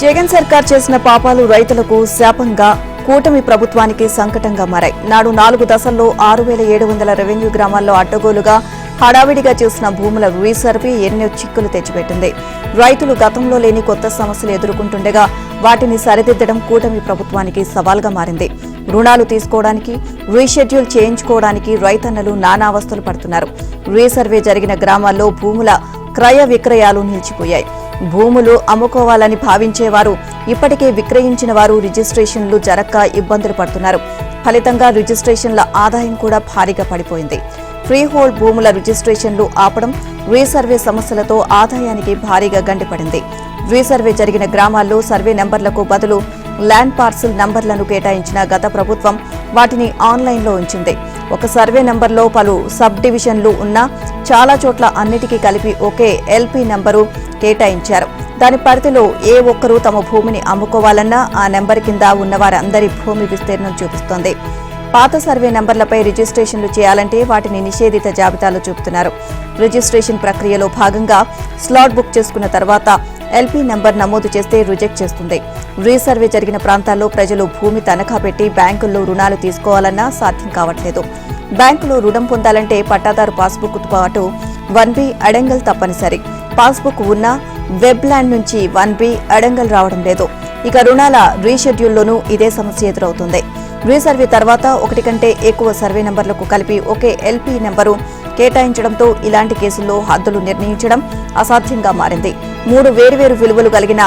జగన్ సర్కార్ చేసిన పాపాలు రైతులకు శాపంగా కూటమి ప్రభుత్వానికి సంకటంగా మారాయి. నాడు 4 దశల్లో 6,700 రెవెన్యూ గ్రామాల్లో అడ్డగోలుగా హడావిడిగా చేసిన భూముల రీసర్వే ఎన్నో చిక్కులు తెచ్చిపెట్టింది. రైతులు గతంలో లేని కొత్త సమస్యలు ఎదుర్కొంటుండగా వాటిని సరిదిద్దడం కూటమి ప్రభుత్వానికి సవాల్గా మారింది. రుణాలు తీసుకోవడానికి, రీషెడ్యూల్ చేయించుకోవడానికి రైతన్నలు నానావస్థలు పడుతున్నారు. రీసర్వే జరిగిన గ్రామాల్లో భూముల క్రయ విక్రయాలు నిలిచిపోయాయి. భూములు అమ్ముకోవాలని భావించేవారు ఇప్పటికే విక్రయించిన వారు రిజిస్ట్రేషన్లు జరక్క ఇబ్బందులు పడుతున్నారు. ఫలితంగా రిజిస్ట్రేషన్ల ఆదాయం కూడా భారీగా పడిపోయింది. ఫ్రీ హోల్డ్ భూముల రిజిస్ట్రేషన్లు ఆపడం, రీసర్వే సమస్యలతో ఆదాయానికి భారీగా గండిపడింది. రీసర్వే జరిగిన గ్రామాల్లో సర్వే నెంబర్లకు బదులు ల్యాండ్ పార్సిల్ నంబర్లను కేటాయించిన గత ప్రభుత్వం వాటిని ఆన్లైన్లో ఉంచింది. ఒక సర్వే నంబర్లో పలు సబ్ డివిజన్లు ఉన్నా చాలా చోట్ల అన్నిటికీ కలిపి ఒకే ఎల్పీ నంబరు కేటాయించారు. దాని పరిధిలో ఏ ఒక్కరూ తమ భూమిని అమ్ముకోవాలన్నా ఆ నెంబర్ కింద ఉన్నవారందరి భూమి విస్తీర్ణం చూపిస్తోంది. పాత సర్వే నంబర్లపై రిజిస్ట్రేషన్లు చేయాలంటే వాటిని నిషేధిత జాబితాలో చూపుతున్నారు. రిజిస్ట్రేషన్ ప్రక్రియలో భాగంగా స్లాట్ బుక్ చేసుకున్న తర్వాత ఎల్పీ నంబర్ నమోదు చేస్తే రిజెక్ట్ చేస్తుంది. రీసర్వే జరిగిన ప్రాంతాల్లో ప్రజలు భూమి తనఖా పెట్టి బ్యాంకుల్లో రుణాలు తీసుకోవాలన్నా సాధ్యం కావట్లేదు. బ్యాంకులో రుణం పొందాలంటే పట్టాదారు పాస్బుక్ తో పాటు 1B అడంగల్ తప్పనిసరి. పాస్బుక్ ఉన్నా వెబ్ ల్యాండ్ నుంచి 1B అడంగల్ రావడం లేదు. ఇక రుణాల రీషెడ్యూల్లోనూ ఇదే సమస్య ఎదురవుతుంది. రీసర్వే తర్వాత ఒకటి కంటే ఎక్కువ సర్వే నంబర్లకు కలిపి ఒకే ఎల్పీ నెంబరు కేటాయించడంతో ఇలాంటి కేసుల్లో హద్దులు నిర్ణయించడం అసాధ్యంగా మారింది. 3 వేర్వేరు విలువలు కలిగిన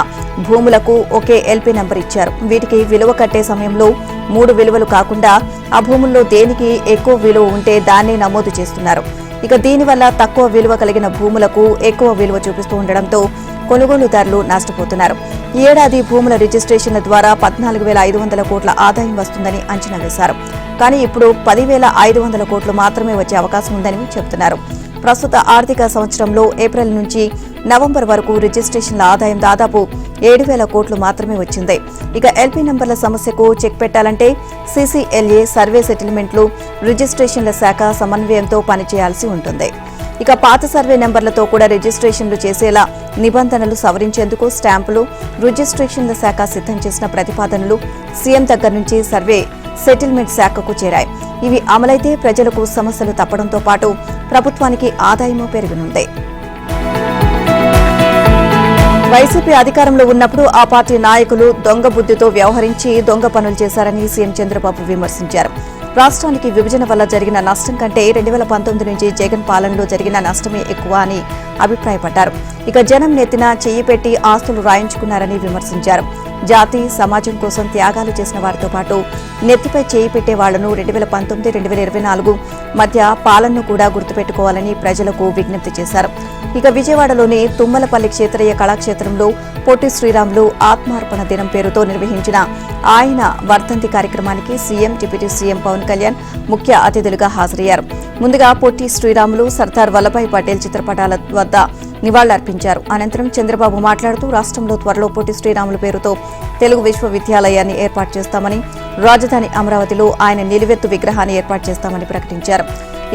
భూములకు ఒకే ఎల్పీ నెంబర్ ఇచ్చారు. వీటికి విలువ కట్టే సమయంలో 3 విలువలు కాకుండా ఆ భూముల్లో దేనికి ఎక్కువ విలువ ఉంటే దాన్నే నమోదు చేస్తున్నారు. ఇక దీనివల్ల తక్కువ విలువ కలిగిన భూములకు ఎక్కువ విలువ చూపిస్తూ ఉండడంతో కొనుగోలుదారులు నష్టపోతున్నారు. ఈ ఏడాది భూముల రిజిస్ట్రేషన్ల ద్వారా 14,500 కోట్ల ఆదాయం వస్తుందని అంచనా వేశారు. కానీ ఇప్పుడు 10,500 కోట్లు మాత్రమే వచ్చే అవకాశం ఉందని చెబుతున్నారు. ప్రస్తుత ఆర్థిక సంవత్సరంలో ఏప్రిల్ నుంచి నవంబర్ వరకు రిజిస్ట్రేషన్ల ఆదాయం దాదాపు 7,000 కోట్లు మాత్రమే వచ్చింది. ఇక ఎల్పీ నంబర్ల సమస్యకు చెక్ పెట్టాలంటే CCLA సర్వే సెటిల్మెంట్లు రిజిస్ట్రేషన్ల శాఖ సమన్వయంతో పనిచేయాల్సి ఉంటుంది. ఇక పాత సర్వే నెంబర్లతో కూడా రిజిస్ట్రేషన్లు చేసేలా నిబంధనలు సవరించేందుకు స్టాంపులు, రిజిస్ట్రేషన్ల శాఖ సిద్ధం చేసిన ప్రతిపాదనలు సీఎం దగ్గర నుంచి సర్వే సెటిల్మెంట్ శాఖకు చేరాయి. ఇవి అమలైతే ప్రజలకు సమస్యలు తప్పడంతో పాటు ప్రభుత్వానికి ఆదాయమూ పెరగనుంది. వైసీపీ అధికారంలో ఉన్నప్పుడు ఆ పార్టీ నాయకులు దొంగ బుద్ధితో వ్యవహరించి దొంగ పనులు చేశారని సీఎం చంద్రబాబు విమర్శించారు. రాష్ట్రానికి విభజన వల్ల జరిగిన నష్టం కంటే 2019 నుంచి జగన్ పాలనలో జరిగిన నష్టమే ఎక్కువ అని అభిప్రాయపడ్డారు. ఇక జనం నెత్తిన చెయ్యి పెట్టి ఆస్తులు రాయించుకున్నారని విమర్శించారు. జాతి, సమాజం కోసం త్యాగాలు చేసిన వారితో పాటు నెత్తిపై చేయి పెట్టే వాళ్లను 2019-2024 మధ్య పాలనను కూడా గుర్తుపెట్టుకోవాలని ప్రజలకు విజ్ఞప్తి చేశారు. ఇక విజయవాడలోని తుమ్మలపల్లి క్షేత్రయ్య కళాక్షేత్రంలో పొట్టి శ్రీరాములు ఆత్మార్పణ దినం పేరుతో నిర్వహించిన ఆయన వర్ధంతి కార్యక్రమానికి CM, deputy CM Pawan Kalyan ముఖ్య అతిథులుగా హాజరయ్యారు. ముందుగా పొట్టి శ్రీరాములు, సర్దార్ వల్లభాయ్ పటేల్ చిత్రపటాల వద్ద నివాళులర్పించారు. అనంతరం చంద్రబాబు మాట్లాడుతూ రాష్ట్రంలో త్వరలో పొట్టి శ్రీరాములు పేరుతో తెలుగు విశ్వవిద్యాలయాన్ని ఏర్పాటు చేస్తామని, రాజధాని అమరావతిలో ఆయన నిలువెత్తు విగ్రహాన్ని ఏర్పాటు చేస్తామని ప్రకటించారు.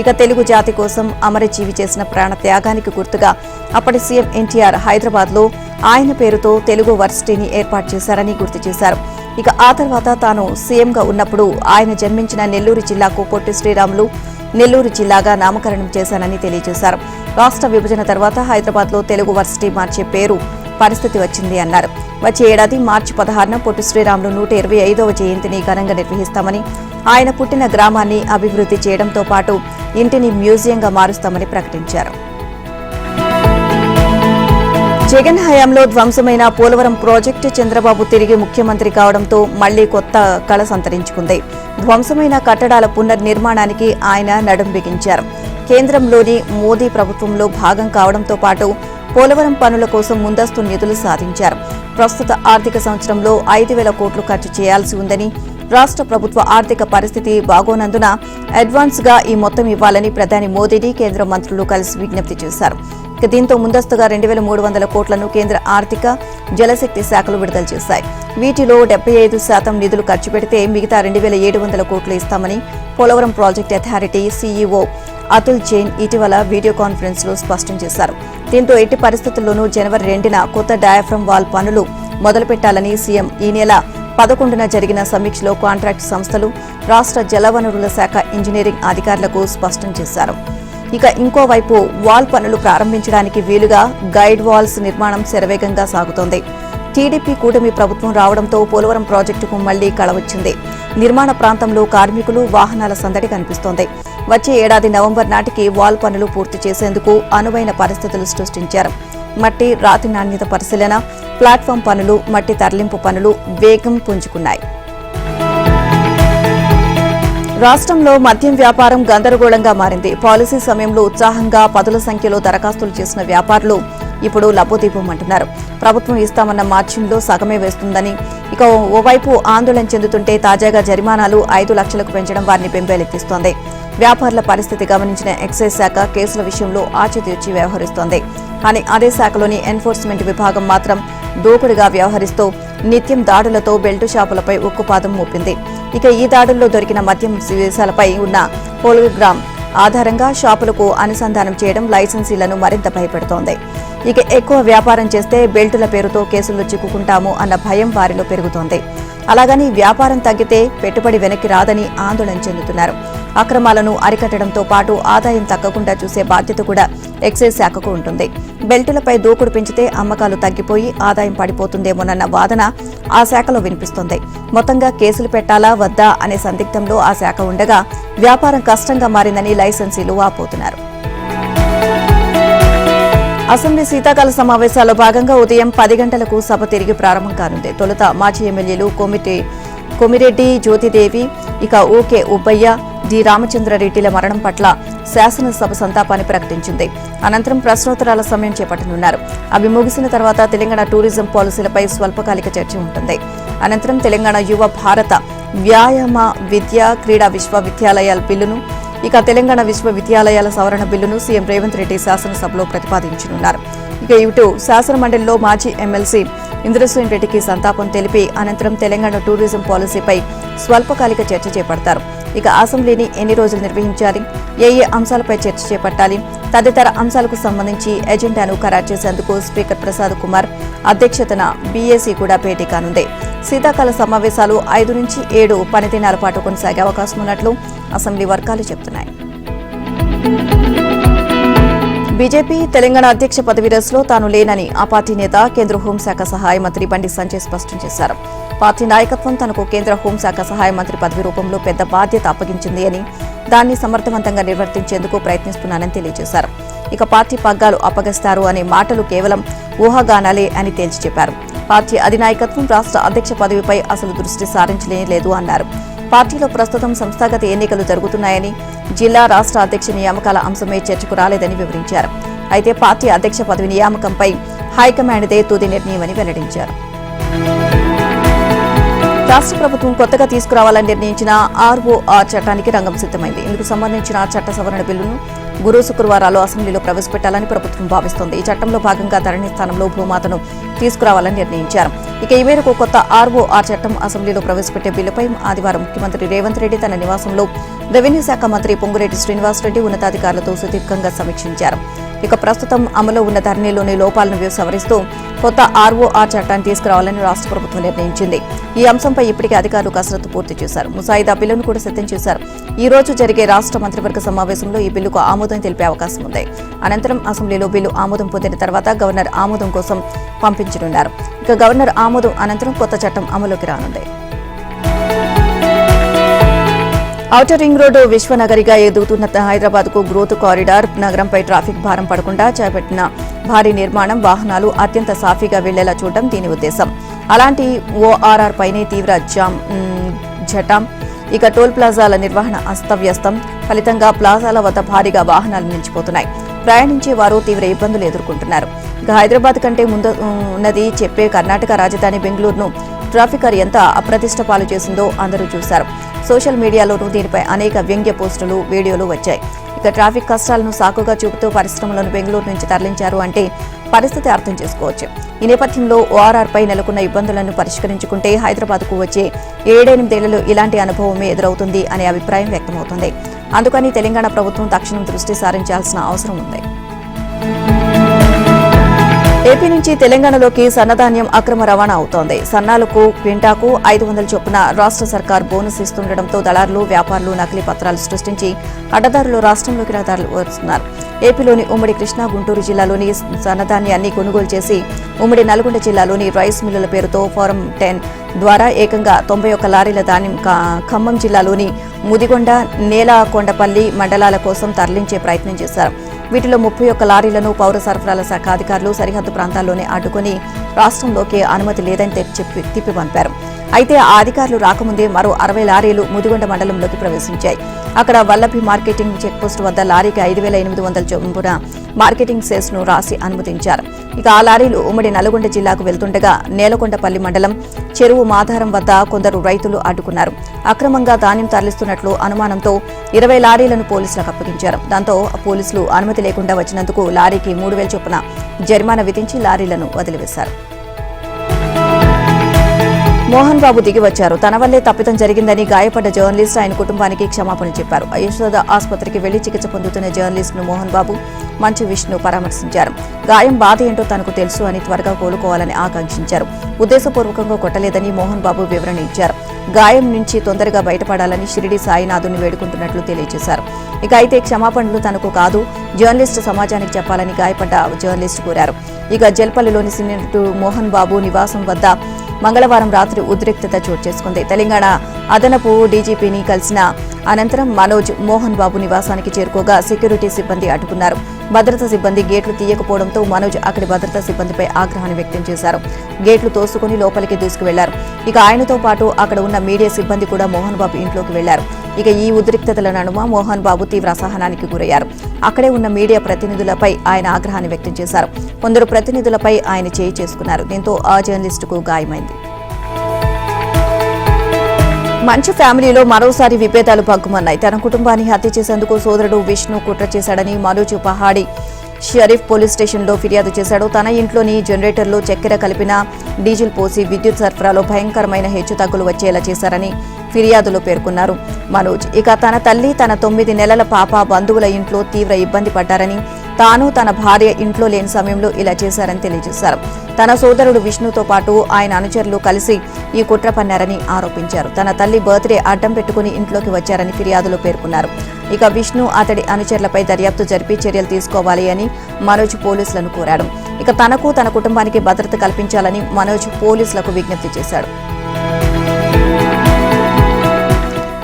ఇక తెలుగు జాతి కోసం అమరజీవి చేసిన ప్రాణ త్యాగానికి గుర్తుగా అప్పటి సీఎం ఎన్టీఆర్ హైదరాబాద్లో ఆయన పేరుతో తెలుగు వర్సిటీని ఏర్పాటు చేశారని గుర్తు చేశారు. ఇక ఆ తర్వాత తాను సీఎంగా ఉన్నప్పుడు ఆయన జన్మించిన నెల్లూరు జిల్లాకు పొట్టి శ్రీరాములు నెల్లూరు జిల్లాగా నామకరణం చేశానని తెలియజేశారు. రాష్ట్ర విభజన తర్వాత హైదరాబాద్లో తెలుగు వర్సిటీ మార్చే పేరు పరిస్థితి వచ్చింది అన్నారు. వచ్చే ఏడాది మార్చి 16న పొట్టి శ్రీరాములు 125వ జయంతిని ఘనంగా నిర్వహిస్తామని, ఆయన పుట్టిన గ్రామాన్ని అభివృద్ధి చేయడంతో పాటు ఇంటిని మ్యూజియంగా మారుస్తామని ప్రకటించారు. జగన్ హయాంలో ధ్వంసమైన పోలవరం ప్రాజెక్టు చంద్రబాబు తిరిగి ముఖ్యమంత్రి కావడంతో మళ్లీ కొత్త కళ సంతరించుకుంది. ధ్వంసమైన కట్టడాల పునర్నిర్మాణానికి ఆయన నడుం బిగించారు. కేంద్రంలోని మోదీ ప్రభుత్వంలో భాగం కావడంతో పాటు పోలవరం పనుల కోసం ముందస్తు నిధులు సాధించారు. ప్రస్తుత ఆర్థిక సంవత్సరంలో 5,000 కోట్లు ఖర్చు చేయాల్సి ఉందని, రాష్ట్ర ప్రభుత్వ ఆర్థిక పరిస్థితి బాగోనందున అడ్వాన్స్ గా ఈ మొత్తం ఇవ్వాలని ప్రధాని మోదీని కేంద్ర మంత్రులు కలిసి విజ్ఞప్తి చేశారు. దీంతో ముందస్తుగా 2,300 కోట్లను కేంద్ర ఆర్థిక, జలశక్తి శాఖలు విడుదల చేశాయి. వీటిలో 75% నిధులు ఖర్చు పెడితే మిగతా 2,700 కోట్లు ఇస్తామని Polavaram project authority CEO Atul Jain ఇటీవల వీడియో కాన్ఫరెన్స్ లో స్పష్టం చేశారు. దీంతో ఎట్టి పరిస్థితుల్లోనూ జనవరి 2న కొత్త డయాఫ్రమ్ వాల్ పనులు మొదలుపెట్టాలని సీఎం ఈ నెల 11న జరిగిన సమీక్షలో కాంట్రాక్ట్ సంస్థలు, రాష్ట్ర జలవనరుల శాఖ ఇంజనీరింగ్ అధికారులకు స్పష్టం చేశారు. ఇక ఇంకోవైపు వాల్ పనులు ప్రారంభించడానికి వీలుగా గైడ్ వాల్స్ నిర్మాణం శరవేగంగా సాగుతోంది. టీడీపీ కూటమి ప్రభుత్వం రావడంతో పోలవరం ప్రాజెక్టుకు మళ్లీ కళవచ్చింది. నిర్మాణ ప్రాంతంలో కార్మికులు, వాహనాల సందడి కనిపిస్తోంది. వచ్చే ఏడాది నవంబర్ నాటికి వాల్ పనులు పూర్తి చేసేందుకు అనువైన పరిస్థితులు సృష్టించారు. మట్టి, రాతి నాణ్యత పరిశీలన, ప్లాట్ఫామ్ పనులు, మట్టి తరలింపు పనులు వేగం పుంజుకున్నాయి. రాష్ట్రంలో మద్యం వ్యాపారం గందరగోళంగా మారింది. పాలసీ సమయంలో ఉత్సాహంగా పదుల సంఖ్యలో దరఖాస్తులు చేసిన వ్యాపారులు ఇప్పుడు లబ్బోదీపమంటున్నారు. ప్రభుత్వం ఇస్తామన్న మార్జిన్లో సగమే వేస్తుందని, ఇక ఓవైపు ఆందోళన చెందుతుంటే తాజాగా జరిమానాలు 5 లక్షలకు పెంచడం వారిని బెంబేలెత్తిస్తోంది. వ్యాపారుల పరిస్థితి గమనించిన ఎక్సైజ్ శాఖ కేసుల విషయంలో ఆచితూచి వ్యవహరిస్తోంది. కానీ అదే శాఖలోని ఎన్ఫోర్స్మెంట్ విభాగం మాత్రం దూకుడుగా వ్యవహరిస్తూ నిత్యం దాడులతో బెల్టు షాపులపై ఉక్కుపాదం మోపింది. ఇక ఈ దాడుల్లో దొరికిన మద్యం సీసాలపై ఉన్న హోలోగ్రామ్ ఆధారంగా షాపులకు అనుసంధానం చేయడం లైసెన్సీలను మరింత భయపెడుతోంది. ఇక ఎక్కువ వ్యాపారం చేస్తే బెల్టుల పేరుతో కేసుల్లో చిక్కుకుంటాము అన్న భయం వారిలో పెరుగుతోంది. అలాగని వ్యాపారం తగ్గితే పెట్టుబడి వెనక్కి రాదని ఆందోళన చెందుతున్నారు. అక్రమాలను అరికట్టడంతో పాటు ఆదాయం తగ్గకుండా చూసే బాధ్యత కూడా ఎక్సైజ్ శాఖకు ఉంటుంది. బెల్టులపై దూకుడు పెంచితే అమ్మకాలు తగ్గిపోయి ఆదాయం పడిపోతుందేమోనన్న వాదన ఆ శాఖలో వినిపిస్తోంది. మొత్తంగా కేసులు పెట్టాలా వద్దా అనే సందిగ్ధంలో ఆ శాఖ ఉండగా వ్యాపారం కష్టంగా మారిందని లైసెన్సీలు వాపోతున్నారు. అసెంబ్లీ శీతాకాల సమావేశాల్లో భాగంగా ఉదయం 10 గంటలకు సభ తిరిగి ప్రారంభం కానుంది. తొలుత మాజీ ఎమ్మెల్యేలు కొమిరెడ్డి జ్యోతిదేవి, ఇక ఓకే ఉబ్బయ్య, డి రామచంద్రారెడ్డిల మరణం పట్ల శాసనసభ సంతాపాన్ని ప్రకటించింది. అనంతరం ప్రశ్నోత్తరాల సమయం చేపట్టనున్నారు. అవి ముగిసిన తర్వాత తెలంగాణ టూరిజం పాలసీలపై స్వల్పకాలిక చర్చ ఉంటుంది. అనంతరం తెలంగాణ యువ భారత వ్యాయామ విద్యా క్రీడా విశ్వవిద్యాలయాల బిల్లును, ఇక తెలంగాణ విశ్వవిద్యాలయాల సవరణ బిల్లును సీఎం రేవంత్ రెడ్డి శాసనసభలో ప్రతిపాదించనున్నారు. ఇక ఇటు శాసనమండలిలో మాజీ ఎమ్మెల్సీ ఇంద్రసేన్ రెడ్డికి సంతాపం తెలిపి అనంతరం తెలంగాణ టూరిజం పాలసీపై స్వల్పకాలిక చర్చ చేపడతారు. ఇక అసెంబ్లీని ఎన్ని రోజులు నిర్వహించాలి, ఏ అంశాలపై చర్చ చేపట్టాలి తదితర అంశాలకు సంబంధించి ఎజెండాను ఖరారు చేసేందుకు స్పీకర్ ప్రసాద్ కుమార్ అధ్యక్షతన బీఏసీ కూడా భేటీ కానుంది. శీతాకాల సమావేశాలు 5 నుంచి 7 పనిదినాల పాటు కొనసాగే అవకాశం ఉన్నట్లు అసెంబ్లీ వర్గాలు చెబుతున్నాయి. బీజేపీ తెలంగాణ అధ్యక్ష పదవి రేసులో తాను లేనని ఆ పార్టీ నేత కేంద్ర హోంశాఖ సహాయ మంత్రి బండి సంజయ్ స్పష్టం చేశారు. పార్టీ నాయకత్వం తనకు కేంద్ర హోంశాఖ సహాయ మంత్రి పదవి రూపంలో పెద్ద బాధ్యత అప్పగించింది అని, దాన్ని సమర్థవంతంగా నిర్వర్తించేందుకు ప్రయత్నిస్తున్నానని తెలియజేశారు. ఇక పార్టీ పగ్గాలు అప్పగిస్తారు అనే మాటలు కేవలం ఊహాగానాలే అని తేల్చి చెప్పారు. పార్టీ అధినాయకత్వం రాష్ట్ర అధ్యక్ష పదవిపై అసలు దృష్టి సారించలేదు అన్నారు. పార్టీలో ప్రస్తుతం సంస్థాగత ఎన్నికలు జరుగుతున్నాయని, జిల్లా రాష్ట్ర అధ్యక్ష నియామకాల అంశమే చర్చకు రాలేదని వివరించారు. అయితే పార్టీ అధ్యక్ష పదవి నియామకంపై హైకమాండ్దే తుది నిర్ణయమని వెల్లడించారు. రాష్ట్ర ప్రభుత్వం కొత్తగా తీసుకురావాలని నిర్ణయించిన ఆర్ఓఆర్ చట్టానికి రంగం సిద్దమైంది. ఇందుకు సంబంధించిన చట్ట సవరణ బిల్లును గురు శుక్రవారాలు అసెంబ్లీలో ప్రవేశపెట్టాలని ప్రభుత్వం భావిస్తోంది. ఈ చట్టంలో భాగంగా ధరణి స్థానంలో భూమాతను తీసుకురావాలని నిర్ణయించారు. ఇక ఈ మేరకు కొత్త ఆర్ఓఆర్ చట్టం అసెంబ్లీలో ప్రవేశపెట్టే బిల్లుపై ఆదివారం ముఖ్యమంత్రి రేవంత్ రెడ్డి తన నివాసంలో రెవెన్యూ శాఖ మంత్రి పొంగులేటి శ్రీనివాసరెడ్డి ఉన్నతాధికారులతో సుదీర్ఘంగా సమీక్షించారు. ఇక ప్రస్తుతం అమలు ఉన్న ధరణిలోని లోపాలను సవరిస్తూ కొత్త ఆర్ఓఆర్ చట్టాన్ని తీసుకురావాలని రాష్ట్ర ప్రభుత్వం నిర్ణయించింది. ఈ అంశంపై ఇప్పటికే అధికారులు కసరత్తు పూర్తి చేశారు. ముసాయిదా బిల్లును కూడా సిద్ధం చేశారు. ఈ రోజు జరిగే రాష్ట్ర మంత్రివర్గ సమావేశంలో ఈ బిల్లుకు ఆమోదం తెలిపే అవకాశం ఉంది. అనంతరం అసెంబ్లీలో బిల్లు ఆమోదం పొందిన తర్వాత గవర్నర్ ఆమోదం కోసం పంపించనున్నారు. ఇక గవర్నర్ ఆమోదం అనంతరం కొత్త చట్టం అమలుకి రానుంది. ఔటర్ రింగ్ రోడ్డు విశ్వనగరిగా ఎదుగుతున్న హైదరాబాద్ కు గ్రోత్ కారిడార్ నగరంపై ట్రాఫిక్ భారం పడకుండా చేపట్టిన భారీ నిర్మాణం, వాహనాలు అత్యంత సాఫీగా వెళ్లేలా చూడడం దీని ఉద్దేశం. అలాంటి ఓఆర్ఆర్ పైనే తీవ్ర జటాం, ఇక టోల్ ప్లాజాల నిర్వహణ అస్తవ్యస్తం. ఫలితంగా ప్లాజాల వద్ద భారీగా వాహనాలు నిలిచిపోతున్నాయి. ప్రయాణించే వారు తీవ్ర ఇబ్బందులు ఎదుర్కొంటున్నారు. ఇక హైదరాబాద్ కంటే ముందు ఉన్నది చెప్పే కర్ణాటక రాజధాని బెంగళూరును ట్రాఫిక్ ఎంత అప్రతిష్ట పాలు చేసిందో అందరూ చూశారు. సోషల్ మీడియాలోనూ దీనిపై అనేక వ్యంగ్య పోస్టులు, వీడియోలు వచ్చాయి. ఇక ట్రాఫిక్ కష్టాలను సాకుగా చూపుతూ పరిశ్రమలను బెంగళూరు నుంచి తరలించారు అంటే పరిస్థితి అర్థం చేసుకోవచ్చు. ఈ నేపథ్యంలో ఓఆర్ఆర్ పై నెలకొన్న ఇబ్బందులను పరిష్కరించుకుంటే హైదరాబాద్కు వచ్చే 7-8 ఏళ్లలో ఇలాంటి అనుభవమే ఎదురవుతుంది అనే అభిప్రాయం వ్యక్తమవుతుంది. అందుకని తెలంగాణ ప్రభుత్వం తక్షణం దృష్టి సారించాల్సిన అవసరం ఉంది. ఏపీ నుంచి తెలంగాణలోకి సన్నధాన్యం అక్రమ రవాణా అవుతోంది. సన్నాలకు క్వింటాకు 500 చొప్పున రాష్ట్ర సర్కార్ బోనస్ ఇస్తుండటంతో దళారులు, వ్యాపారులు నకిలీ పత్రాలు సృష్టించి అడ్డదారులు రాష్ట్రంలోకి రహదారులు వస్తున్నారు. ఏపీలోని ఉమ్మడి కృష్ణా, గుంటూరు జిల్లాలోని సన్నధాన్యాన్ని కొనుగోలు చేసి ఉమ్మడి నల్గొండ జిల్లాలోని రైస్ మిల్లుల పేరుతో ఫారం 10 ద్వారా ఏకంగా 91 లారీల ధాన్యం ఖమ్మం జిల్లాలోని ముదిగొండ, నేలకొండపల్లి మండలాల కోసం తరలించే ప్రయత్నం చేశారు. వీటిలో 31 లారీలను పౌర సరఫరాల శాఖ అధికారులు సరిహద్దు ప్రాంతాల్లోనే అడ్డుకుని రాష్ట్రంలోకి అనుమతి లేదని తిప్పిపంపారు. అయితే ఆ అధికారులు రాకముందే మరో 60 లారీలు ముదిగొండ మండలంలోకి ప్రవేశించాయి. అక్కడ వల్లభి మార్కెటింగ్ చెక్పోస్టు వద్ద లారీకి 5,800 చొప్పున మార్కెటింగ్ సెస్ ను రాసి అనుమతించారు. ఇక ఆ లారీలు ఉమ్మడి నల్గొండ జిల్లాకు వెళ్తుండగా నేలకొండపల్లి మండలం చెరువు మాధారం వద్ద కొందరు రైతులు అడ్డుకున్నారు. అక్రమంగా ధాన్యం తరలిస్తున్నట్లు అనుమానంతో 20 లారీలను పోలీసులకు అప్పగించారు. దాంతో పోలీసులు అనుమతి లేకుండా వచ్చినందుకు లారీకి 3,000 చొప్పున జరిమానా విధించి లారీలను వదిలివేశారు. మోహన్ బాబు దిగి వచ్చారు. తన వల్లే తప్పిదం జరిగిందని గాయపడ్డ జర్నలిస్ట్ ఆయన కుటుంబానికి క్షమాపణలు చెప్పారు. యశోద ఆసుపత్రికి వెళ్లి చికిత్స పొందుతున్న జర్నలిస్ట్ ను మోహన్ బాబు, మంచు విష్ణు పరామర్శించారు. గాయం బాధ ఏంటో తనకు తెలుసు అని త్వరగా కోలుకోవాలని ఆకాంక్షించారు. ఉద్దేశపూర్వకంగా కొట్టలేదని మోహన్ బాబు వివరణ ఇచ్చారు. గాయం నుంచి తొందరగా బయటపడాలని షిరిడి సాయినాథుని వేడుకుంటున్నట్లు తెలియజేశారు. ఇక అయితే క్షమాపణలు తనకు కాదు, జర్నలిస్టు సమాజానికి చెప్పాలని గాయపడ్డ జర్నలిస్టు కోరారు. ఇక జల్పల్లిలోని సీనియర్ మోహన్ బాబు నివాసం వద్ద మంగళవారం రాత్రి ఉద్రిక్తత చోటు చేసుకుంది. తెలంగాణ అదనపు డీజీపీని కలిసిన అనంతరం మనోజ్ మోహన్ బాబు నివాసానికి చేరుకోగా సెక్యూరిటీ సిబ్బంది అడ్డుకున్నారు. భద్రతా సిబ్బంది గేట్లు తీయకపోవడంతో మనోజ్ అక్కడి భద్రతా సిబ్బందిపై ఆగ్రహాన్ని వ్యక్తం చేశారు. గేట్లు తోసుకుని లోపలికి దూసుకువెళ్లారు. ఇక ఆయనతో పాటు అక్కడ ఉన్న మీడియా సిబ్బంది కూడా మోహన్ బాబు ఇంట్లోకి వెళ్లారు. ఇక ఈ ఉద్రిక్తతల నడుమ మోహన్ బాబు తీవ్ర అసహనానికి గురయ్యారు. అక్కడే ఉన్న మీడియా ప్రతినిధులపై ఆయన ఆగ్రహాన్ని వ్యక్తం చేశారు. కొందరు ప్రతినిధులపై ఆయన చేయి చేసుకున్నారు. దీంతో ఆ జర్నలిస్టుకు గాయమైంది. మంచు ఫ్యామిలీలో మరోసారి విభేదాలు పగ్గుమన్నాయి. తన కుటుంబాన్ని హత్య చేసేందుకు సోదరుడు విష్ణు కుట్ర చేశాడని మనోజ్ పహాడి షరీఫ్ పోలీస్ స్టేషన్లో ఫిర్యాదు చేశాడు. తన ఇంట్లోని జనరేటర్లో చక్కెర కలిపిన డీజిల్ పోసి విద్యుత్ సరఫరాలో భయంకరమైన హెచ్చుతగ్గులు వచ్చేలా చేశారని ఫిర్యాదులో పేర్కొన్నారు మనోజ్. ఇక తన తల్లి, తన 9 నెలల పాప బంధువుల ఇంట్లో తీవ్ర ఇబ్బంది పడ్డారని, తాను తన భార్య ఇంట్లో లేని సమయంలో ఇలా చేశారని తెలియజేశారు. తన సోదరుడు విష్ణుతో పాటు ఆయన అనుచరులు కలిసి ఈ కుట్ర పన్నారని ఆరోపించారు. తన తల్లి బర్త్డే అడ్డం పెట్టుకుని ఇంట్లోకి వచ్చారని ఫిర్యాదులో పేర్కొన్నారు. ఇక విష్ణు, అతడి అనుచరులపై దర్యాప్తు జరిపి చర్యలు తీసుకోవాలి అని మనోజ్ పోలీసులను కోరాడు. ఇక తనకు, తన కుటుంబానికి భద్రత కల్పించాలని మనోజ్ పోలీసులకు విజ్ఞప్తి చేశాడు.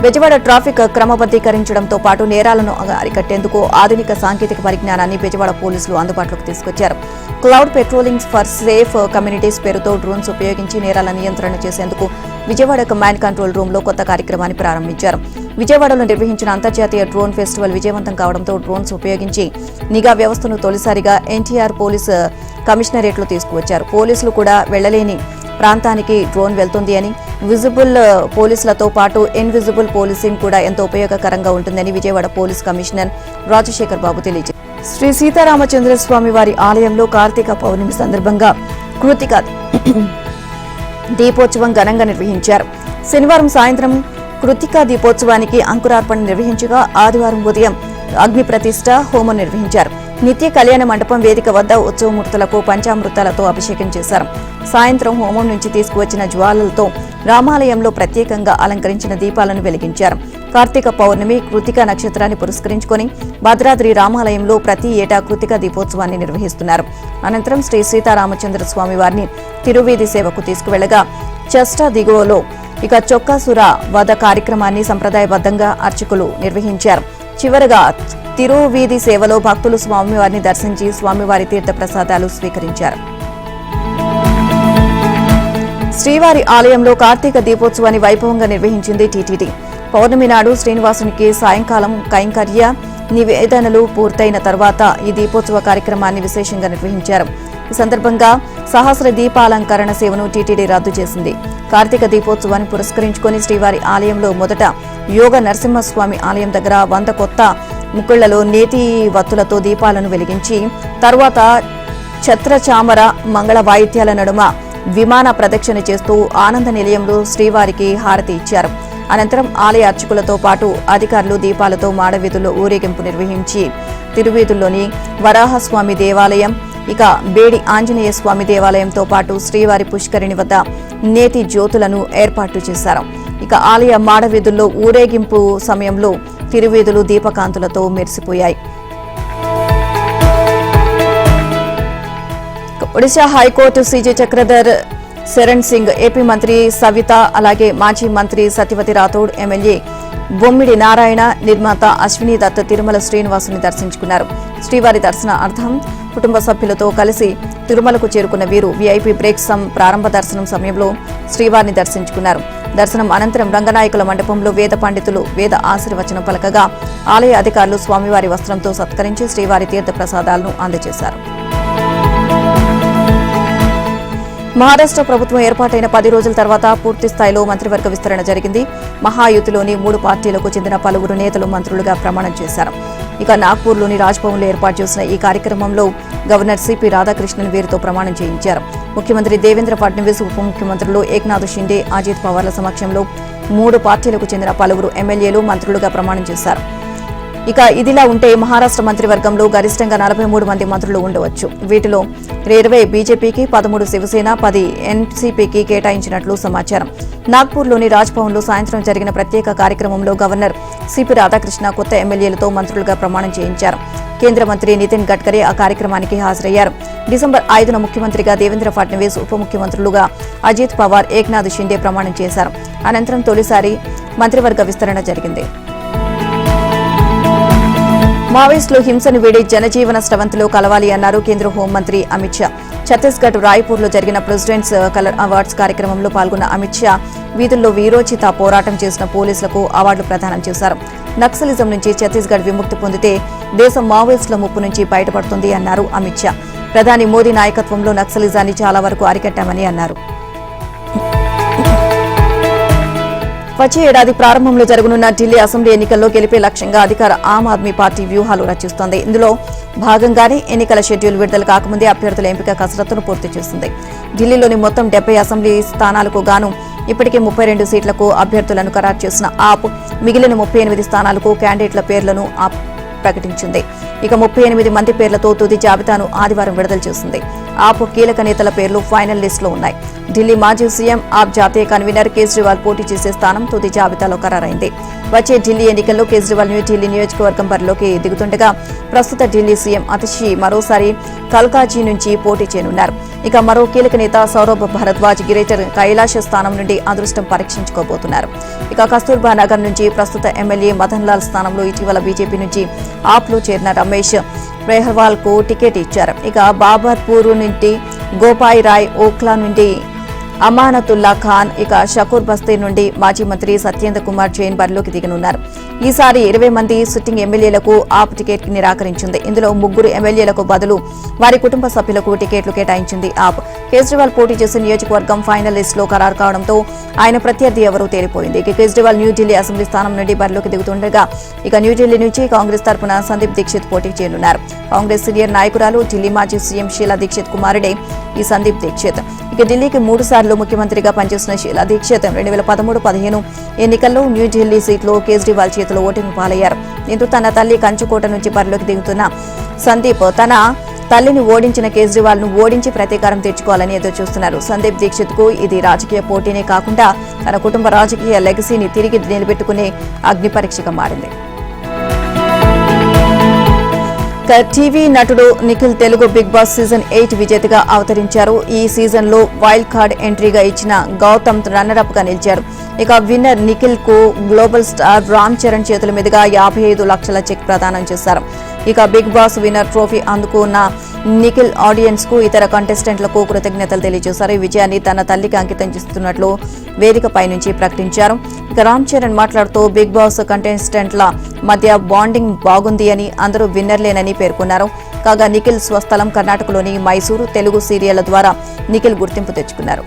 బెజవాడ ట్రాఫిక్ క్రమబద్దీకరించడంతో పాటు నేరాలను అరికట్టేందుకు ఆధునిక సాంకేతిక పరిజ్ఞానాన్ని బెజవాడ పోలీసులు అందుబాటులోకి తీసుకొచ్చారు. Cloud patrolling for safe communities పేరుతో డ్రోన్స్ ఉపయోగించి నేరాల నియంత్రణ చేసేందుకు విజయవాడ కమాండ్ కంట్రోల్ రూమ్ లో కొత్త కార్యక్రమాన్ని ప్రారంభించారు. విజయవాడలో నిర్వహించిన అంతర్జాతీయ డ్రోన్ ఫెస్టివల్ విజయవంతం కావడంతో డ్రోన్స్ ఉపయోగించి నిఘా వ్యవస్థను తొలిసారిగా ఎన్టీఆర్ పోలీస్ కమిషనరేట్లో తీసుకువచ్చారు. పోలీసులు కూడా వెళ్లలేని ప్రాంతానికి డ్రోన్ వెళ్తుంది అని, విజిబుల్ పోలీసులతో పాటు ఇన్విజిబుల్ పోలీసింగ్ కూడా ఎంతో ఉపయోగకరంగా ఉంటుందని విజయవాడ పోలీస్ కమిషనర్ రాజశేఖర్ బాబు తెలియజేశారు. శ్రీ సీతారామచంద్రస్వామి వారి ఆలయంలో కార్తీక పౌర్ణమి సందర్భంగా కృతికా దీపోత్సవం ఘనంగా నిర్వహించారు. శనివారం సాయంత్రం కృతికా దీపోత్సవానికి అంకురార్పణ నిర్వహించగా ఆదివారం ఉదయం అగ్ని ప్రతిష్ఠ హోమం నిర్వహించారు. నిత్య కళ్యాణ మండపం వేదిక వద్ద ఉత్సవమూర్తులకు పంచామృతాలతో అభిషేకం చేశారు. సాయంత్రం హోమం నుంచి తీసుకువచ్చిన జ్వాలలతో రామాలయంలో ప్రత్యేకంగా అలంకరించిన దీపాలను వెలిగించారు. కార్తీక పౌర్ణమి కృతికా నక్షత్రాన్ని పురస్కరించుకుని భద్రాద్రి రామాలయంలో ప్రతి ఏటా కృతికా దీపోత్సవాన్ని నిర్వహిస్తున్నారు. అనంతరం శ్రీ సీతారామచంద్ర స్వామి వారిని తిరువీధి సేవకు తీసుకువెళ్లగా చష్ట దిగువలో ఇక చొక్కాసుర వధ కార్యక్రమాన్ని సంప్రదాయబద్ధంగా అర్చకులు నిర్వహించారు. చివరగా తిరువీధి సేవలో భక్తులు స్వామివారిని దర్శించి స్వామివారి తీర్థ ప్రసాదాలు స్వీకరించారు. శ్రీవారి ఆలయంలో కార్తీక దీపోత్సవాన్ని వైభవంగా నిర్వహించింది టీటీడీ. పౌర్ణమి నాడు శ్రీనివాసునికి సాయంకాలం కైంకర్య నివేదనలు పూర్తయిన తర్వాత ఈ దీపోత్సవ కార్యక్రమాన్ని విశేషంగా నిర్వహించారు. ఈ సందర్భంగా సహస్ర దీపాలంకరణ సేవను టీటీడీ రద్దు చేసింది. కార్తీక దీపోత్సవాన్ని పురస్కరించుకుని శ్రీవారి ఆలయంలో మొదట యోగ నరసింహస్వామి ఆలయం దగ్గర 100 కొత్త ముకుళ్లలో నేతి వత్తులతో దీపాలను వెలిగించి తర్వాత ఛత్రచామర మంగళ వాయిద్యాల నడుమ విమాన ప్రదక్షిణ చేస్తూ ఆనంద నిలయంలో శ్రీవారికి హారతి ఇచ్చారు. అనంతరం ఆలయ అర్చకులతో పాటు అధికారులు దీపాలతో మాడవీధుల్లో ఊరేగింపు నిర్వహించి తిరువీధుల్లోని వరాహస్వామి దేవాలయం, ఇక బేడి ఆంజనేయ స్వామి దేవాలయంతో పాటు శ్రీవారి పుష్కరిణి వద్ద నేతి జ్యోతులను ఏర్పాటు చేశారు. ఇక ఆలయ మాడవీధుల్లో ఊరేగింపు సమయంలో తిరువీధులు దీపకాంతులతో మెరిసిపోయాయి. Odisha high court CJ Chakradhar Sharan Singh, AP మంత్రి సవిత, అలాగే మాజీ మంత్రి సత్యవతి రాథోడ్, ఎమ్మెల్యే బొమ్మిడి నారాయణ, నిర్మాత అశ్విని దత్ తిరుమల శ్రీనివాసుని దర్శించుకున్నారు. శ్రీవారి దర్శనార్థం కుటుంబ సభ్యులతో కలిసి తిరుమలకు చేరుకున్న వీరు వీఐపీ బ్రేక్ ప్రారంభ దర్శనం సమయంలో శ్రీవారిని దర్శించుకున్నారు. దర్శనం అనంతరం రంగనాయకుల మండపంలో వేద పండితులు వేద ఆశీర్వచనం పలకగా ఆలయ అధికారులు స్వామివారి వస్త్రంతో సత్కరించి శ్రీవారి తీర్థ ప్రసాదాలను అందజేశారు. మహారాష్ట్ర ప్రభుత్వం ఏర్పాటైన 10 రోజుల తర్వాత పూర్తి స్థాయిలో మంత్రివర్గ విస్తరణ జరిగింది. మహాయుతిలోని 3 పార్టీలకు చెందిన పలువురు నేతలు మంత్రులుగా ప్రమాణం చేశారు. ఇక నాగ్పూర్లోని రాజ్భవన్లో ఏర్పాటు చేసిన ఈ కార్యక్రమంలో గవర్నర్ సిపి రాధాకృష్ణన్ వీరితో ప్రమాణం చేయించారు. ముఖ్యమంత్రి దేవేంద్ర ఫడ్నవీస్, ఉప ముఖ్యమంత్రులు ఏక్నాథ్ షిండే, అజిత్ పవార్ల సమక్షంలో 3 పార్టీలకు చెందిన పలువురు ఎమ్మెల్యేలు మంత్రులుగా ప్రమాణం చేశారు. ఇక ఇదిలా ఉంటే మహారాష్ట్ర మంత్రివర్గంలో గరిష్టంగా 43 మంది మంత్రులు ఉండవచ్చు. వీటిలో 20 బీజేపీకి, 13 శివసేన, 10 ఎన్సీపీకి కేటాయించినట్లు సమాచారం. నాగ్పూర్లోని రాజ్భవన్లో సాయంత్రం జరిగిన ప్రత్యేక కార్యక్రమంలో గవర్నర్ సిపి రాధాకృష్ణ కొత్త ఎమ్మెల్యేలతో మంత్రులుగా ప్రమాణం చేయించారు. కేంద్ర మంత్రి నితిన్ గడ్కరీ ఆ కార్యక్రమానికి హాజరయ్యారు. డిసెంబర్ 5న ముఖ్యమంత్రిగా దేవేంద్ర ఫడ్నవీస్, ఉప ముఖ్యమంత్రులుగా అజిత్ పవార్, ఏక్నాథ్ షిండే ప్రమాణం చేశారు. అనంతరం తొలిసారి మంత్రివర్గ విస్తరణ జరిగింది. మావోయిస్టులు హింసను వీడి జనజీవన స్రవంతిలో కలవాలి అన్నారు కేంద్ర హోంమంత్రి అమిత్ షా. ఛత్తీస్గఢ్ రాయ్పూర్లో జరిగిన ప్రెసిడెంట్స్ కలర్ అవార్డ్స్ కార్యక్రమంలో పాల్గొన్న అమిత్ షా వీధుల్లో వీరోచిత పోరాటం చేసిన పోలీసులకు అవార్డులు ప్రదానం చేశారు. నక్సలిజం నుంచి ఛత్తీస్గఢ్ విముక్తి పొందితే దేశం మావోయిస్టుల ముప్పు నుంచి బయటపడుతుంది అన్నారు అమిత్ షా. ప్రధాని మోదీ నాయకత్వంలో నక్సలిజాన్ని చాలా వరకు అరికట్టామని అన్నారు. వచ్చే ఏడాది ప్రారంభంలో జరగనున్న ఢిల్లీ అసెంబ్లీ ఎన్నికల్లో గెలిపే లక్ష్యంగా అధికార ఆమ్ ఆద్మీ పార్టీ వ్యూహాలు రచిస్తోంది. ఇందులో భాగంగానే ఎన్నికల షెడ్యూల్ విడుదల కాకముందే అభ్యర్థుల ఎంపిక కసరత్తును పూర్తి చేసింది. ఢిల్లీలోని మొత్తం 70 అసెంబ్లీ స్థానాలకు గాను ఇప్పటికే 32 సీట్లకు అభ్యర్థులను ఖరారు చేసిన ఆప్ మిగిలిన 38 స్థానాలకు క్యాండిడేట్ల పేర్లను ఆప్ ప్రకటించింది. ఇక 38 మంది పేర్లతో తుది జాబితాను ఆదివారం విడుదల చేసింది. ఆప్ కీలక నేతల పేర్లు ఫైనల్ లిస్టులో ఉన్నాయి. ఢిల్లీ మాజీ సీఎం, ఆప్ జాతీయ కన్వీనర్ కేజ్రీవాల్ పోటీ చేసే స్థానం తుది జాబితాలో ఖరారైంది. వచ్చే ఢిల్లీ ఎన్నికల్లో కేజ్రీవాల్ న్యూఢిల్లీ నియోజకవర్గం బరిలోకి దిగుతుండగా ప్రస్తుత ఢిల్లీ సీఎం అతిషి మరోసారి కల్కాజీ నుంచి పోటీ చేయనున్నారు. ఇక మరో కీలక నేత సౌరభ్ భరద్వాజ్ గ్రేటర్ కైలాష్ స్థానం నుండి అదృష్టం పరీక్షించుకోబోతున్నారు. ఇక కస్తూర్బా నగర్ నుంచి ప్రస్తుత ఎమ్మెల్యే మదన్ లాల్ స్థానంలో ఇటీవల బీజేపీ నుంచి ఆప్లో చేరిన రమేష్ రెహ్వాల్ కు టికెట్ ఇచ్చారు. ఇక బాబర్పూర్ నుండి గోపాయ్ రాయ్, ఓఖ్లా నుండి అమానతుల్లా ఖాన్, ఇక షకూర్ బస్తీ నుండి మాజీ మంత్రి సత్యేంద్ర కుమార్ జైన్ బరిలోకి దిగనున్నారు. ఈసారి 20 మంది సిట్టింగ్ ఎమ్మెల్యేలకు ఆప్ టికెట్ నిరాకరించింది. ఇందులో 3 ఎమ్మెల్యేలకు బదులు వారి కుటుంబ సభ్యులకు టికెట్లు కేటాయించింది ఆప్. కేజ్రీవాల్ పోటీ చేసే నియోజకవర్గం ఫైనల్ లిస్టులో ఖరారు కావడంతో ఆయన ప్రత్యర్థి ఎవరూ తేలిపోయింది. ఇక కేజ్రీవాల్ న్యూఢిల్లీ అసెంబ్లీ స్థానం నుండి బరిలోకి దిగుతుండగా ఇక న్యూఢిల్లీ నుంచి కాంగ్రెస్ తరపున సందీప్ దీక్షిత్ పోటీ చేయనున్నారు. కాంగ్రెస్ సీనియర్ నాయకురాలు, ఢిల్లీ మాజీ సీఎం షీలా దీక్షిత్ కుమారుడే ఈ సందీప్ దీక్షిత్. ఇక ఢిల్లీకి 3 సార్లు ముఖ్యమంత్రిగా పనిచేసిన షీలా దీక్షిత్ 2013-15 ఎన్నికల్లో న్యూఢిల్లీ సీట్లో కేజ్రీవాల్ చేతిలో ఓటమి పాలయ్యారు. దీంతో తన తల్లి కంచుకోట నుంచి బరిలోకి దిగుతున్న సందీప్ తన తల్లిని ఓడించిన కేజ్రీవాల్ ను ఓడించి ప్రతీకారం తెచ్చుకోవాలని ఎదురు చూస్తున్నారు. సందీప్ దీక్షిత్ కు ఇది రాజకీయ పోటీనే కాకుండా తన కుటుంబ రాజకీయ లెగసీని తిరిగి నిలబెట్టుకునే అగ్ని పరీక్షగా మారింది. టీవీ నటుడు Nikhil Telugu big boss season 8 విజేతగా అవతరించారు. ఈ సీజన్ లో వైల్డ్ కార్డ్ ఎంట్రీగా ఇచ్చిన గౌతమ్ రన్నర్-అప్ గా నిలిచారు. ఇక విన్నర్ నిఖిల్ కు గ్లోబల్ స్టార్ రామ్ చరణ్ చేతుల మీదుగా 55 లక్షల చెక్ ప్రదానం చేశారు. ఇక బిగ్ బాస్ విన్నర్ ట్రోఫీ అందుకున్న నిఖిల్ ఆడియన్స్ కు, ఇతర కంటెస్టెంట్లకు కృతజ్ఞతలు తెలియజేశారు. ఈ విజయాన్ని తన తల్లికి అంకితం చేస్తున్నట్లు వేదికపై నుంచి ప్రకటించారు. ఇక రామ్ చరణ్ మాట్లాడుతూ బిగ్ బాస్ కంటెస్టెంట్ల మధ్య బాండింగ్ బాగుంది అని, అందరూ విన్నర్లేనని పేర్కొన్నారు. కాగా నిఖిల్ స్వస్థలం కర్ణాటకలోని మైసూరు. తెలుగు సీరియళ్ల ద్వారా నిఖిల్ గుర్తింపు తెచ్చుకున్నారు.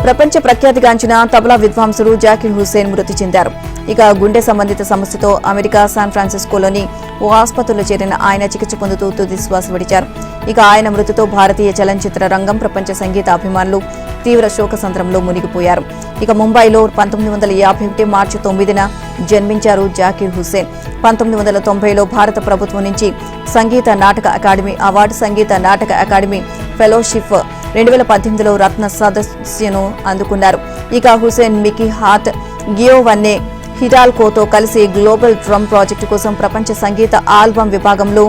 ప్రపంచ ప్రఖ్యాతిగాంచిన తబలా విద్వాంసుడు జాకిర్ హుస్సేన్ మృతి చెందారు. ఇక గుండె సంబంధిత సమస్యతో అమెరికా శాన్ ఫ్రాన్సిస్కోలోని ఓ ఆసుపత్రిలో చేరిన ఆయన చికిత్స పొందుతూ తుది శ్వాస విడిచారు. ఇక ఆయన మృతితో భారతీయ చలనచిత్ర రంగం, ప్రపంచ సంగీత అభిమానులు తీవ్ర శోకసంద్రంలో మునిగిపోయారు. ఇక ముంబైలో 1951 మార్చి 9న జన్మించారు జాకిర్ హుస్సేన్. 1990లో భారత ప్రభుత్వం నుంచి Sangeet Natak academy award, Sangeet Natak academy fellowship, 2018లో రత్న సదస్సును అందుకున్నారు. ఇక హుస్సేన్ మికీ హార్ట్, గియోవన్నే హిడాల్కోతో కలిసి గ్లోబల్ డ్రమ్ ప్రాజెక్టు కోసం ప్రపంచ సంగీత ఆల్బమ్ విభాగంలో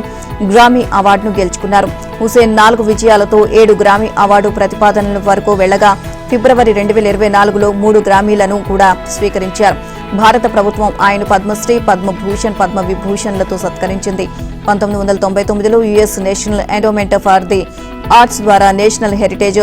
గ్రామీ అవార్డును గెలుచుకున్నారు. హుస్సేన్ 4 విజయాలతో 7 గ్రామీ అవార్డు ప్రతిపాదనల వరకు వెళ్లగా ఫిబ్రవరి 2024లో 3 గ్రామీలను కూడా స్వీకరించారు. భారత ప్రభుత్వం ఆయన పద్మశ్రీ, పద్మభూషణ్, పద్మవిభూషణ్లతో సత్కరించింది. 1999లో US national endowment for the arts ద్వారా నేషనల్ హెరిటేజ్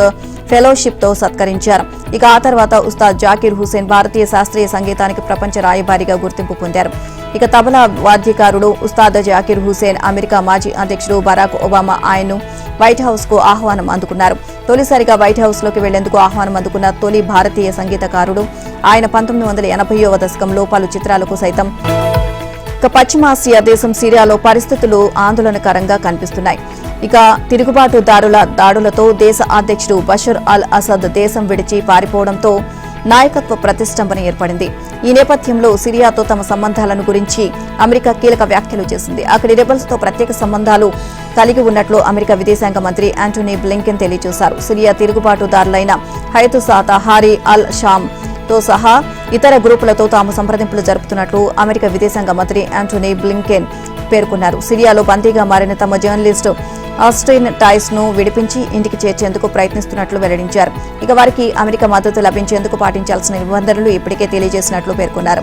ఫెలోషిప్తో సత్కరించారు. ఇక ఆ తర్వాత ఉస్తాద్ జాకిర్ హుస్సేన్ భారతీయ శాస్త్రీయ సంగీతానికి ప్రపంచ రాయబారిగా గుర్తింపు పొందారు. ఇక తబలా వాద్యకారుడు ఉస్తాద్ జాకిర్ హుస్సేన్ అమెరికా మాజీ అధ్యక్షుడు బరాక్ ఒబామా ఆయన్ను వైట్ హౌస్ కు ఆహ్వానం అందుకున్నారు. తొలిసారిగా వైట్ హౌస్ లోకి వెళ్లేందుకు ఆహ్వానం అందుకున్న తొలి భారతీయ సంగీతకారుడు ఆయన. 1980వ దశకంలో పలు చిత్రాలకు సైతం. ఇక పశ్చిమాసియా దేశం సిరియాలో పరిస్థితులు ఆందోళనకరంగా కనిపిస్తున్నాయి. ఇక తిరుగుబాటుదారుల దాడులతో దేశ అధ్యక్షుడు బషర్ అల్ అసద్ దేశం విడిచి పారిపోవడంతో నాయకత్వ ప్రతిష్టంభన ఏర్పడింది. ఈ నేపథ్యంలో సిరియాతో తమ సంబంధాలను గురించి అమెరికా కీలక వ్యాఖ్యలు చేసింది. అక్కడి రెబల్స్ తో ప్రత్యేక సంబంధాలు కలిగి ఉన్నట్లు అమెరికా విదేశాంగ మంత్రి యాంటోనీ బ్లింకెన్ తెలియజేశారు. సిరియా తిరుగుబాటుదారులైన హైతుసా తహారీ అల్ షామ్ తో సహా ఇతర గ్రూపులతో తాము సంప్రదింపులు జరుపుతున్నట్లు అమెరికా విదేశాంగ మంత్రి యాంటోనీ బ్లింకెన్ పేర్కొన్నారు. సిరియాలో బందీగా మారిన తమ జర్నలిస్టు ఆస్టిన్ టైస్ ను విడిపించి ఇంటికి చేర్చేందుకు ప్రయత్నిస్తున్నట్లు వెల్లడించారు. ఇక వారికి అమెరికా మద్దతు లభించేందుకు పాటించాల్సిన నిబంధనలు ఇప్పటికే తెలియజేసినట్లు పేర్కొన్నారు.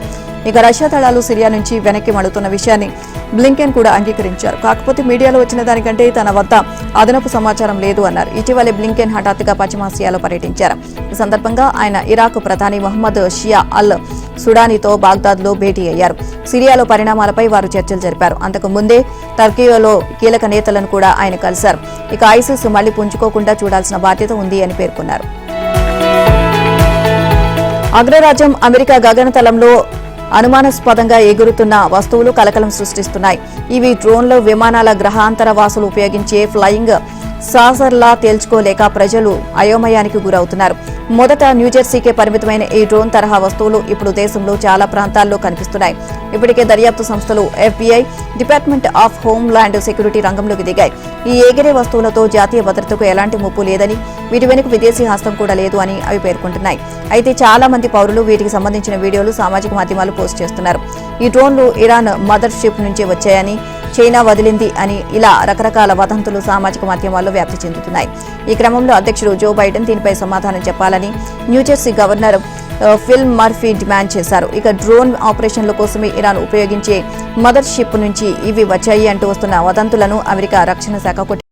ఇక రష్యా దళాలు సిరియా నుంచి వెనక్కి మడుతున్న విషయాన్ని బ్లింకెన్ కూడా అంగీకరించారు. కాకపోతే మీడియాలో వచ్చిన దానికంటే తన వద్ద అదనపు సమాచారం లేదు అన్నారు. ఇటీవలే బ్లింకెన్ హఠాత్తుగా పశ్చిమాసియాలో పర్యటించారు. ఈ సందర్భంగా ఆయన ఇరాక్ ప్రధాని మహమ్మద్ షియా అల్ సుడానీతో బాగ్దాద్లో భేటీ అయ్యారు. సిరియాలో పరిణామాలపై వారు చర్చలు జరిపారు. అంతకు ముందే టర్కీలో కీలక నేతలను కూడా ఆయన కలిశారు. ఇక ఐసిస్ మళ్లీ పుంజుకోకుండా చూడాల్సిన బాధ్యత ఉంది అని పేర్కొన్నారు. అగ్రరాజ్యం అమెరికా గగనతలంలో అనుమానాస్పదంగా ఎగురుతున్న వస్తువులు కలకలం సృష్టిస్తున్నాయి. ఇవి డ్రోన్లు, విమానాల, గ్రహాంతర వాసులు ఉపయోగించే ఫ్లయింగ్ సాసర్లా తేల్చుకోలేక ప్రజలు అయోమయానికి గురవుతున్నారు. మొదట న్యూజెర్సీకే పరిమితమైన ఈ డ్రోన్ తరహా వస్తువులు ఇప్పుడు దేశంలో చాలా ప్రాంతాల్లో కనిపిస్తున్నాయి. ఇప్పటికే దర్యాప్తు సంస్థలు FBI, department of home land security రంగంలోకి దిగాయి. ఈ ఎగిరే వస్తువులతో జాతీయ భద్రతకు ఎలాంటి ముప్పు లేదని, వీటి వెనుక విదేశీ హస్తం కూడా లేదు అని అవి పేర్కొంటున్నాయి. అయితే చాలా మంది పౌరులు వీటికి సంబంధించిన వీడియోలు సామాజిక మాధ్యమాలు పోస్ట్ చేస్తున్నారు. ఈ డ్రోన్లు ఇరాన్ మదర్ షిప్ నుంచే వచ్చాయని, చైనా వదిలింది అని ఇలా రకరకాల వదంతులు సామాజిక మాధ్యమాల్లో వ్యాప్తి చెందుతున్నాయి. ఈ క్రమంలో అధ్యక్షుడు జో బైడెన్ దీనిపై సమాధానం చెప్పాలని New Jersey governor fill Murphy demand చేశారు. ఇక డ్రోన్ ఆపరేషన్ల కోసమే ఇరాన్ ఉపయోగించే మదర్ షిప్ నుంచి ఇవి వచ్చాయి అంటూ వస్తున్న వదంతులను అమెరికా రక్షణ శాఖ